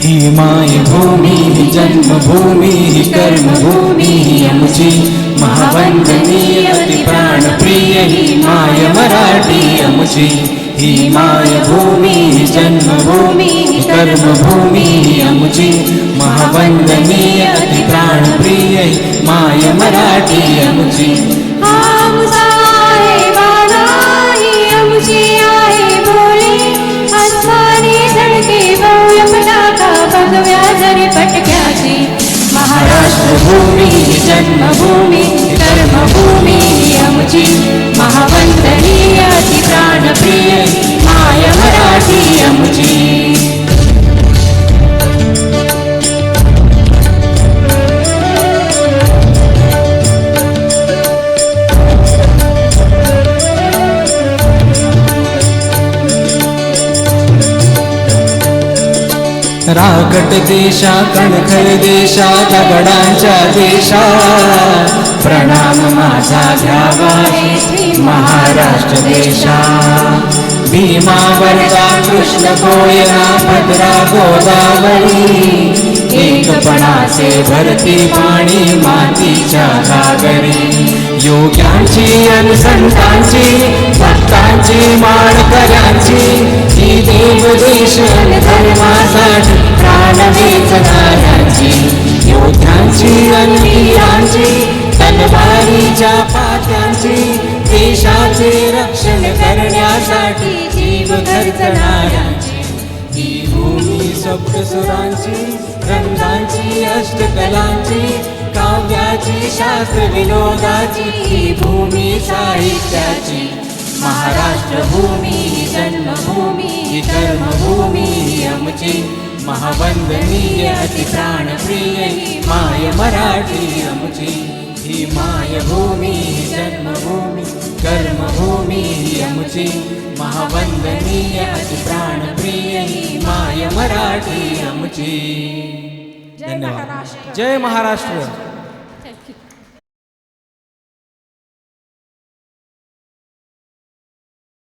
ही मायभूमी ही जन्मभूमी ही कर्मभूमी ही आमची महावंदनीय अति प्राणप्रिय ही माय मराठी आमची ही मायभूमी ही जन्मभूमी ही कर्मभूमी ही आमची महावंदनीय अति प्राणप्रिय ही माय मराठी आमची महाराष्ट्र भूमी जन्मभूमी कर्मभूमी आमची महावंदनीय अति प्राणप्रिय माय मराठी आमची राकट देशा कणखर देशा दगडांच्या देशा प्रणाम माझा घ्यावा महाराष्ट्र देशा भीमा वर्धा कृष्ण कोयना भद्रा गोदावरी एकपणाचे भरती पाणी मातीच्या घागरी योग्यांची अनुसंतांची भक्तांची माळकऱ्यांची ही देवदेश धर्मासाठी प्राण वेचणाऱ्यांची योद्ध्यांची वीरांची तलवारीच्या पात्यांची देशाचे रक्षण करण्यासाठी जीव खर्चणाऱ्यांची ही भूमी सप्तसुरांची रंगांची अष्टकलांची काव्याची शास्त्र विनोदाची ही भूमी साहित्याची महाराष्ट्र भूमी जन्मभूमी कर्मभूमी आमची महावंदनीय अति प्राणप्रिय माय मराठी आमची ही मायभूमी जन्मभूमी कर्मभूमी आमची महावंदनीय अति प्राणप्रिय माय मराठी आमची. धन्यवाद. जय महाराष्ट्र.